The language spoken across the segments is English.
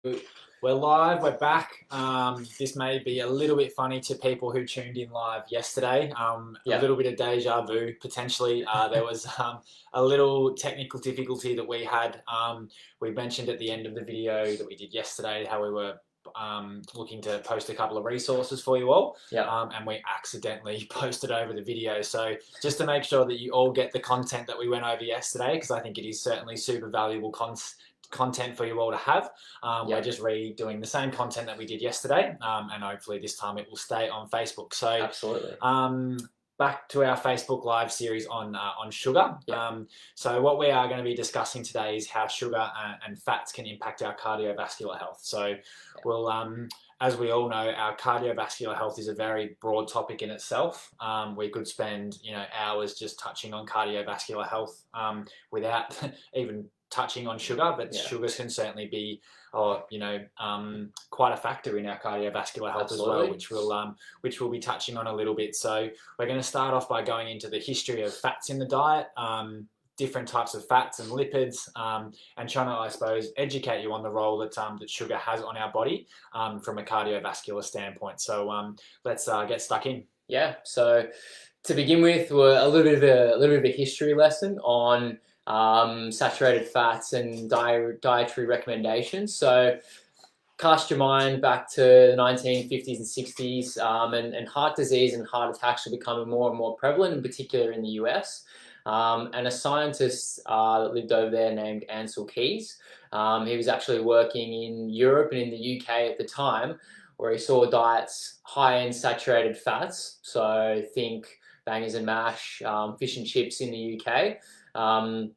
We're live, we're back. This may be a little bit funny to people who tuned in live yesterday. A Yeah, little bit of deja vu, potentially. There was a little technical difficulty that we had. We mentioned at the end of the video that we did yesterday how we were looking to post a couple of resources for you all, yeah, and we accidentally posted over the video. So just to make sure that you all get the content that we went over yesterday, because I think it is certainly super valuable content for you all to have. We're yeah, just redoing the same content that we did yesterday, and hopefully this time it will stay on Facebook. So absolutely. um, back to our Facebook Live series on sugar. Yeah, So what we are going to be discussing today is how sugar and fats can impact our cardiovascular health. So yeah, we'll as we all know, our cardiovascular health is a very broad topic in itself. We could spend hours just touching on cardiovascular health without even touching on sugar, but yeah, sugars can certainly be, quite a factor in our cardiovascular health as well, absolutely. which we'll be touching on a little bit. So we're going to start off by going into the history of fats in the diet. Different types of fats and lipids, and trying to, I suppose, educate you on the role that sugar has on our body from a cardiovascular standpoint. So let's get stuck in. Yeah. So to begin with, we're a little bit of a history lesson on saturated fats and dietary recommendations. So cast your mind back to the 1950s and 60s, and heart disease and heart attacks are becoming more and more prevalent, in particular in the US. And a scientist that lived over there named Ansel Keys, he was actually working in Europe and in the UK at the time, where he saw diets high in saturated fats. So think bangers and mash, fish and chips in the UK. Um,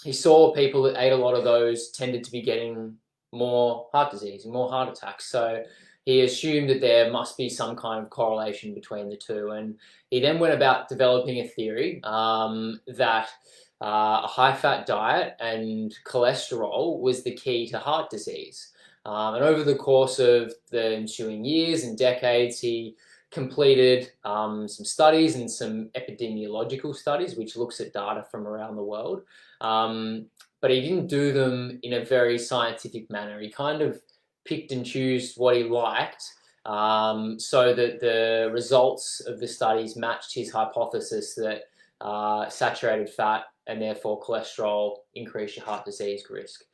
he saw people that ate a lot of those tended to be getting more heart disease and more heart attacks. So he assumed that there must be some kind of correlation between the two. And he then went about developing a theory that a high fat diet and cholesterol was the key to heart disease. And over the course of the ensuing years and decades, he completed some studies and some epidemiological studies, which looks at data from around the world. But he didn't do them in a very scientific manner. He kind of picked and chose what he liked, so that the results of the studies matched his hypothesis that saturated fat and therefore cholesterol increase your heart disease risk.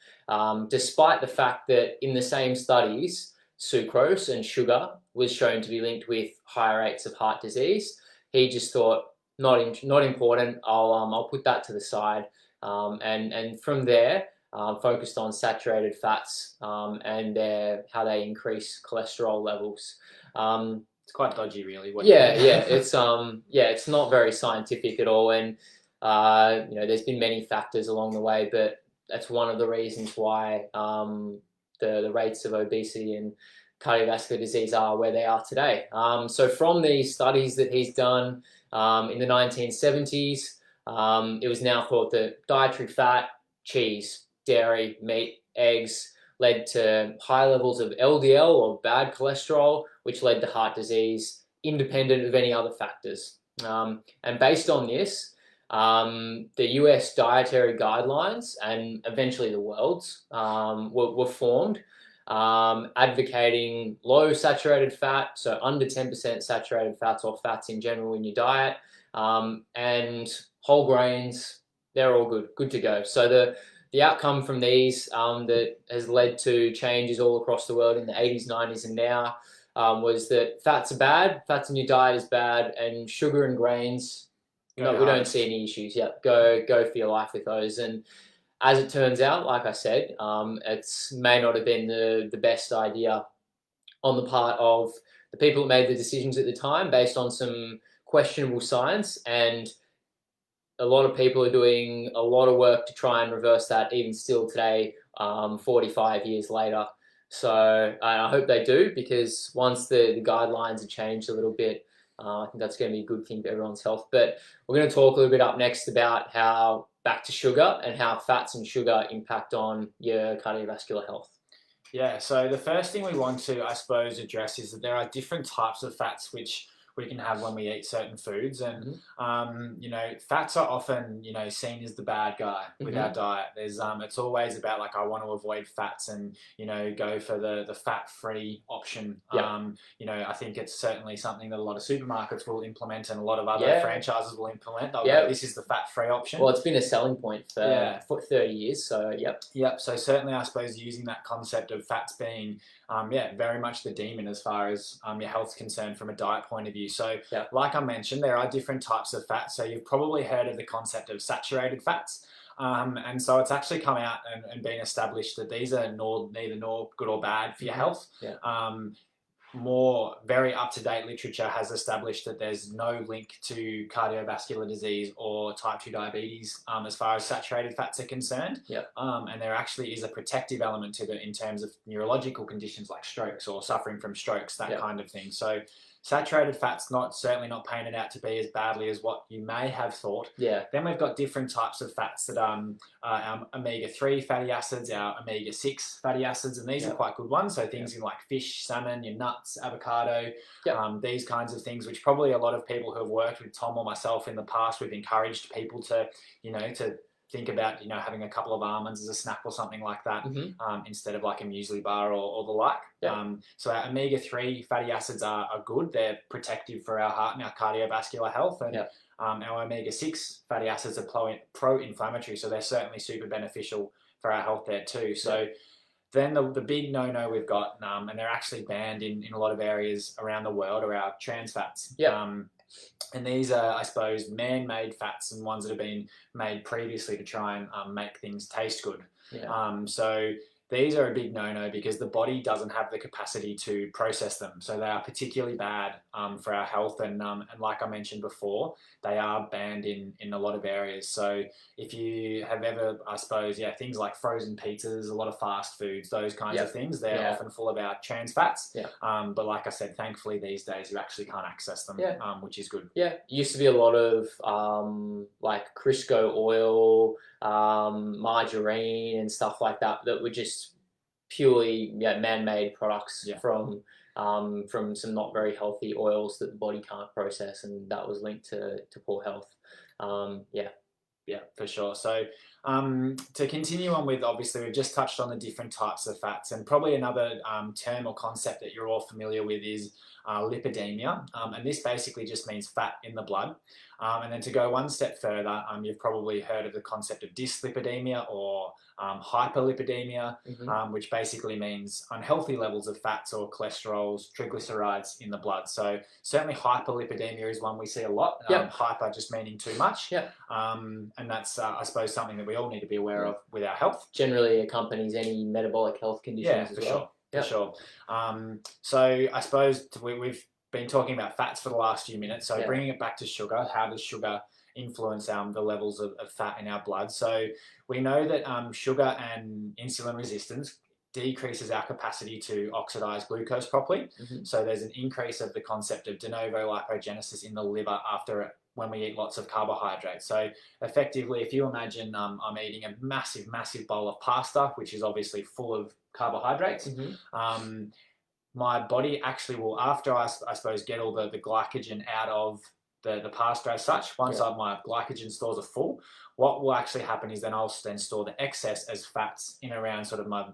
Despite the fact that in the same studies, sucrose and sugar was shown to be linked with higher rates of heart disease, he just thought, not important. I'll put that to the side, and from there, focused on saturated fats, and how they increase cholesterol levels. Um, It's quite dodgy, really, what he yeah, did. yeah, it's not very scientific at all, and there's been many factors along the way, but that's one of the reasons why the rates of obesity and cardiovascular disease are where they are today. So from these studies that he's done in the 1970s, it was now thought that dietary fat, cheese, dairy, meat, eggs led to high levels of LDL or bad cholesterol, which led to heart disease, independent of any other factors. And based on this, the US dietary guidelines and eventually the world's were formed, advocating low saturated fat, so under 10% saturated fats or fats in general in your diet, and whole grains. They're all good to go. So the outcome from these, that has led to changes all across the world in the 80s, 90s, and now, was that fats are bad, fats in your diet is bad, and sugar and grains, Go no, we don't hard. see any issues. Yeah, go for your life with those. And as it turns out, like I said, it's may not have been the best idea on the part of the people that made the decisions at the time, based on some questionable science, and a lot of people are doing a lot of work to try and reverse that, even still today, 45 years later. So I hope they do, because once the guidelines are changed a little bit, I think that's going to be a good thing for everyone's health. But we're going to talk a little bit up next about how, back to sugar, and how fats and sugar impact on your cardiovascular health. Yeah, so the first thing we want to, I suppose, address is that there are different types of fats we can have when we eat certain foods. And Mm-hmm. you know, fats are often, you know, seen as the bad guy with our diet. There's it's always about like, I want to avoid fats and, you know, go for the fat-free option. Yeah. You know, I think it's certainly something that a lot of supermarkets will implement and a lot of other Yeah. franchises will implement. They'll Yeah. go, this is the fat-free option. Well, it's been a selling point for 30 years, so yep. Yep. So certainly, I suppose using that concept of fats being, yeah, very much the demon as far as your health's concerned from a diet point of view. So, Yep. like I mentioned, there are different types of fats. So you've probably heard of the concept of saturated fats. And so it's actually come out and been established that these are neither nor good or bad for your health. Yeah. More very up-to-date literature has established that there's no link to cardiovascular disease or type 2 diabetes as far as saturated fats are concerned. Yep. And there actually is a protective element to it in terms of neurological conditions like strokes or suffering from strokes, that kind of thing. So saturated fats certainly not painted out to be as badly as what you may have thought. Yeah. Then we've got different types of fats that our omega-3 fatty acids, our omega-6 fatty acids, and these are quite good ones. So things in like fish, salmon, your nuts, avocado, these kinds of things, which probably a lot of people who have worked with Tom or myself in the past, we've encouraged people to, you know, to think about, you know, having a couple of almonds as a snack or something like that, instead of like a muesli bar or the like. So our omega-3 fatty acids are good. They're protective for our heart and our cardiovascular health. And our omega-6 fatty acids are pro-inflammatory. So they're certainly super beneficial for our health there too. So then the big no-no we've got, and they're actually banned in a lot of areas around the world, are our trans fats. And these are, I suppose, man-made fats and ones that have been made previously to try and make things taste good. So these are a big no-no because the body doesn't have the capacity to process them. So they are particularly bad for our health. And like I mentioned before, they are banned in a lot of areas. So if you have ever, I suppose, things like frozen pizzas, a lot of fast foods, those kinds of things, they're often full of our trans fats. But like I said, thankfully these days you actually can't access them, which is good. It used to be a lot of like Crisco oil, margarine and stuff like that were just purely man-made products from some not very healthy oils that the body can't process, and that was linked to poor health. Yeah, for sure. So to continue on with, obviously we've just touched on the different types of fats, and probably another term or concept that you're all familiar with is lipidemia, and this basically just means fat in the blood. And then to go one step further, you've probably heard of the concept of dyslipidemia or hyperlipidemia, which basically means unhealthy levels of fats or cholesterols, triglycerides in the blood. So certainly hyperlipidemia is one we see a lot. Hyper just meaning too much. And that's, I suppose, something that we all need to be aware of with our health. Generally accompanies any metabolic health conditions as well. For sure. So I suppose we've been talking about fats for the last few minutes. So bringing it back to sugar, how does sugar influence the levels of fat in our blood? So we know that sugar and insulin resistance decreases our capacity to oxidize glucose properly. So there's an increase of the concept of de novo lipogenesis in the liver when we eat lots of carbohydrates. So effectively, if you imagine I'm eating a massive bowl of pasta, which is obviously full of carbohydrates, my body actually will, after I suppose get all the glycogen out of the pasta as such, once my glycogen stores are full, what will actually happen is then I'll then store the excess as fats in around sort of my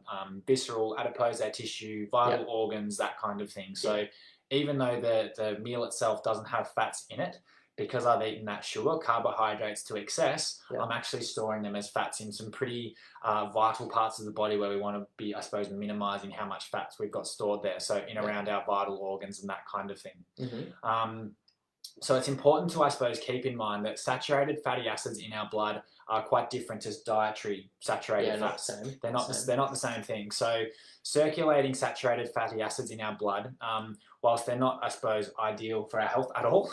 visceral adipose tissue, vital organs, that kind of thing. So even though the meal itself doesn't have fats in it, because I've eaten that sugar, carbohydrates to excess, I'm actually storing them as fats in some pretty vital parts of the body where we want to be, I suppose, minimizing how much fats we've got stored there. So in around our vital organs and that kind of thing. So it's important to, I suppose, keep in mind that saturated fatty acids in our blood are quite different to dietary saturated fats. They're not the same thing. So circulating saturated fatty acids in our blood, whilst they're not, I suppose, ideal for our health at all,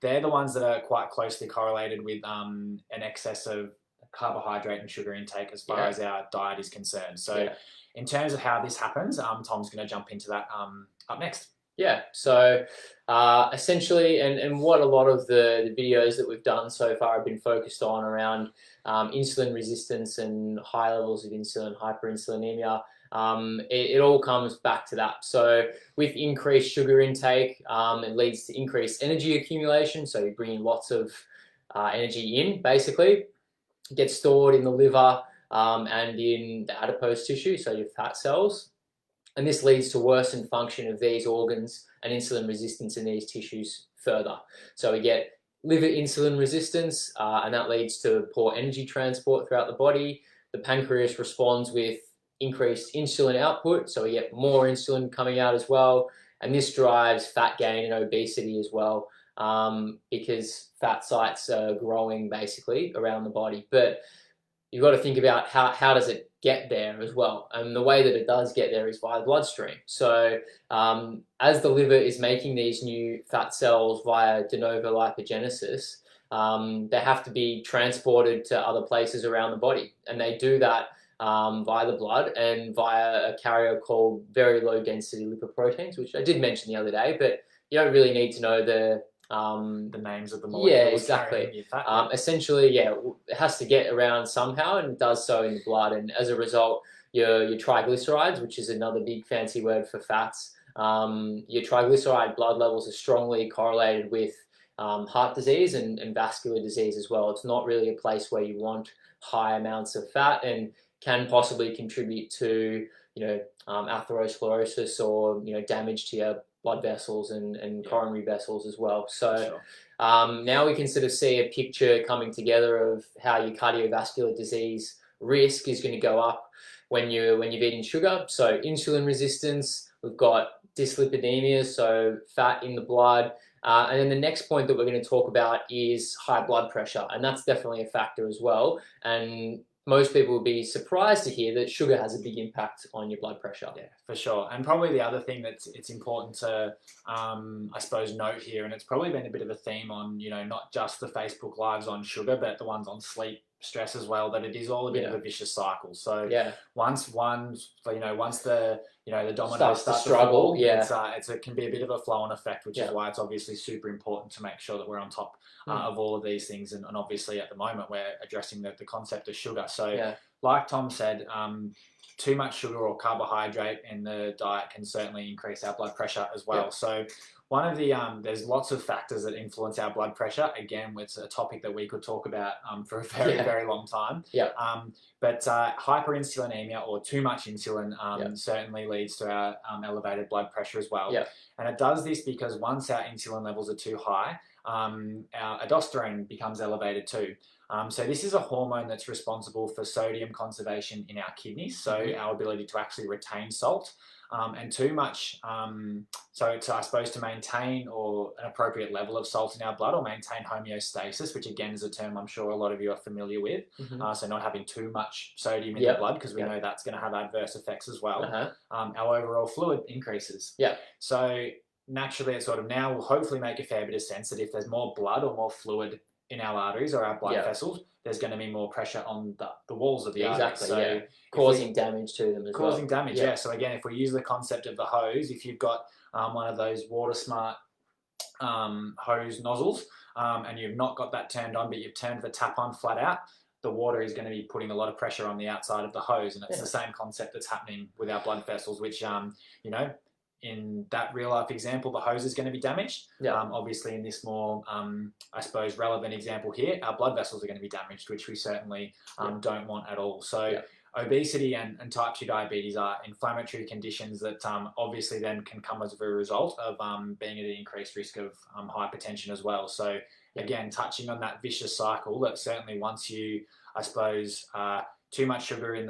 they're the ones that are quite closely correlated with an excess of carbohydrate and sugar intake as far as our diet is concerned. So in terms of how this happens, Tom's going to jump into that up next. So essentially, and what a lot of the videos that we've done so far have been focused on around insulin resistance and high levels of insulin, hyperinsulinemia, it all comes back to that. So with increased sugar intake, it leads to increased energy accumulation. So you bring in lots of energy in, basically. It gets stored in the liver and in the adipose tissue, so your fat cells. And this leads to worsened function of these organs and insulin resistance in these tissues further. So we get liver insulin resistance, and that leads to poor energy transport throughout the body. The pancreas responds with increased insulin output, so we get more insulin coming out as well. And this drives fat gain and obesity as well, because fat sites are growing basically around the body. But you've got to think about how does it get there as well. And the way that it does get there is via the bloodstream. So as the liver is making these new fat cells via de novo lipogenesis, they have to be transported to other places around the body. And they do that via the blood and via a carrier called very low density lipoproteins, which I did mention the other day, but you don't really need to know the names of the molecules. Yeah, exactly. Essentially, yeah, it has to get around somehow, and it does so in the blood. And as a result, your triglycerides, which is another big fancy word for fats, your triglyceride blood levels are strongly correlated with heart disease and vascular disease as well. It's not really a place where you want high amounts of fat, and can possibly contribute to atherosclerosis or damage to your blood vessels and coronary vessels as well. So Sure. now we can sort of see a picture coming together of how your cardiovascular disease risk is going to go up when you've eaten sugar. So insulin resistance, we've got dyslipidemia, so fat in the blood. And then the next point that we're going to talk about is high blood pressure, and that's definitely a factor as well. And most people will be surprised to hear that sugar has a big impact on your blood pressure. Yeah, for sure. And probably the other thing it's important to, I suppose, note here, and it's probably been a bit of a theme on, not just the Facebook lives on sugar, but the ones on sleep, stress as well, that it is all a bit of a vicious cycle. So once the dominoes start to struggle, it can be a bit of a flow-on effect, which is why it's obviously super important to make sure that we're on top of all of these things. And obviously at the moment we're addressing the concept of sugar. So like Tom said, too much sugar or carbohydrate in the diet can certainly increase our blood pressure as well. So one of the, there's lots of factors that influence our blood pressure. Again, it's a topic that we could talk about for a very, very long time. But hyperinsulinemia, or too much insulin, certainly leads to our elevated blood pressure as well. And it does this because once our insulin levels are too high, our aldosterone becomes elevated too. So this is a hormone that's responsible for sodium conservation in our kidneys, so our ability to actually retain salt. And too much, so I suppose to maintain or an appropriate level of salt in our blood, or maintain homeostasis, which again is a term I'm sure a lot of you are familiar with. So not having too much sodium in the blood, because we know that's going to have adverse effects as well. Our overall fluid increases. So naturally it sort of now will hopefully make a fair bit of sense that if there's more blood or more fluid in our arteries or our blood vessels, there's going to be more pressure on the walls of the arteries. So causing damage to them as well. Causing damage, So again, if we use the concept of the hose, if you've got one of those water smart hose nozzles and you've not got that turned on, but you've turned the tap on flat out, the water is going to be putting a lot of pressure on the outside of the hose. And it's the same concept that's happening with our blood vessels, which, in that real life example, the hose is going to be damaged. Obviously in this more, I suppose, relevant example here, our blood vessels are going to be damaged, which we certainly don't want at all. So obesity and type 2 diabetes are inflammatory conditions that obviously then can come as a result of being at an increased risk of hypertension as well. So again, touching on that vicious cycle, that certainly once you, I suppose, too much sugar in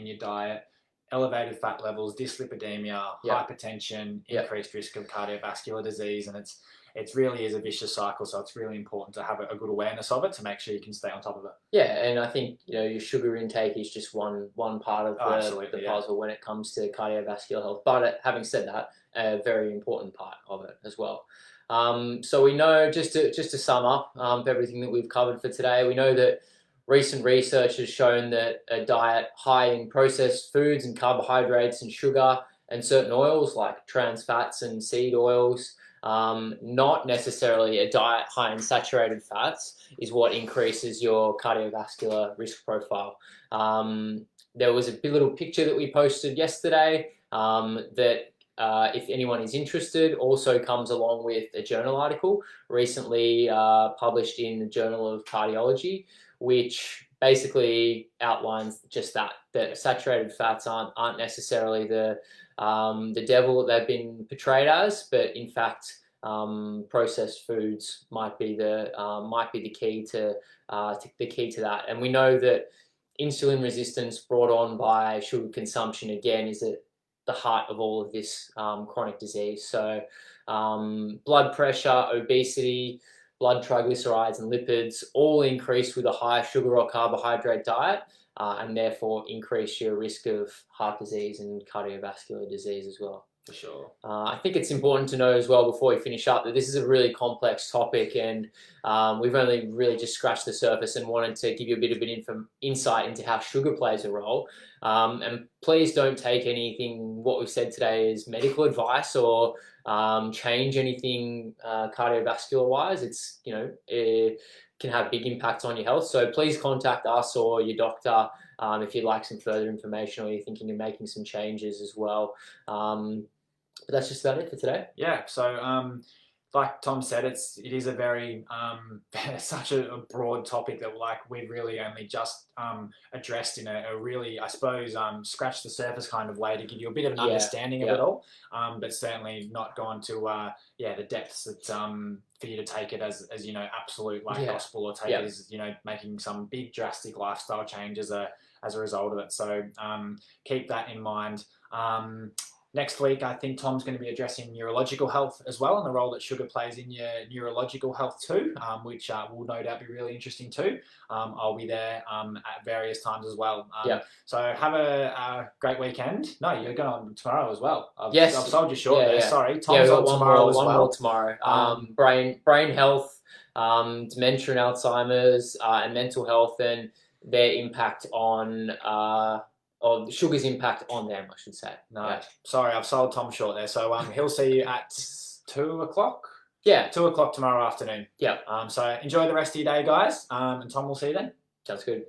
your diet, elevated fat levels, dyslipidemia, hypertension, increased risk of cardiovascular disease, and it really is a vicious cycle. So it's really important to have a good awareness of it to make sure you can stay on top of it. Yeah, and I think your sugar intake is just one part of the puzzle when it comes to cardiovascular health. But having said that, a very important part of it as well. So we know, just to sum up everything that we've covered for today, we know that recent research has shown that a diet high in processed foods and carbohydrates and sugar and certain oils like trans fats and seed oils, not necessarily a diet high in saturated fats, is what increases your cardiovascular risk profile. there was a little picture that we posted yesterday that if anyone is interested, also comes along with a journal article recently published in the Journal of Cardiology, which basically outlines just that saturated fats aren't necessarily the devil that they've been portrayed as, but in fact, processed foods might be the key to that. And we know that insulin resistance brought on by sugar consumption again is at the heart of all of this chronic disease. So blood pressure, obesity, blood triglycerides and lipids all increase with a high sugar or carbohydrate diet, and therefore increase your risk of heart disease and cardiovascular disease as well. For sure. I think it's important to know as well before we finish up that this is a really complex topic, and we've only really just scratched the surface and wanted to give you a bit of an insight into how sugar plays a role. And please don't take anything what we've said today as medical advice or change anything cardiovascular wise. It's, you know, it can have big impacts on your health. So please contact us or your doctor if you'd like some further information or you're thinking of making some changes as well. But that's just about it for today. Yeah, so like Tom said, it is a very such a broad topic that we've really only just addressed in a really, I suppose, scratch the surface kind of way to give you a bit of an understanding of it all, but certainly not gone to the depths that for you to take it as you know, absolute gospel, or take it as, you know, making some big drastic lifestyle change as a result of it. So keep that in mind. Next week, I think Tom's going to be addressing neurological health as well, and the role that sugar plays in your neurological health too, which will no doubt be really interesting too. I'll be there at various times as well. So have a great weekend. No, you're going on tomorrow as well. I've sold you short there. Sorry, Tom's on tomorrow as well. One more tomorrow. Brain health, dementia and Alzheimer's, and mental health, and their impact on or sugar's impact on them, I should say. Sorry, I've sold Tom short there. So he'll see you at 2 o'clock. 2 o'clock tomorrow afternoon. So enjoy the rest of your day, guys. And Tom will see you then. Sounds good.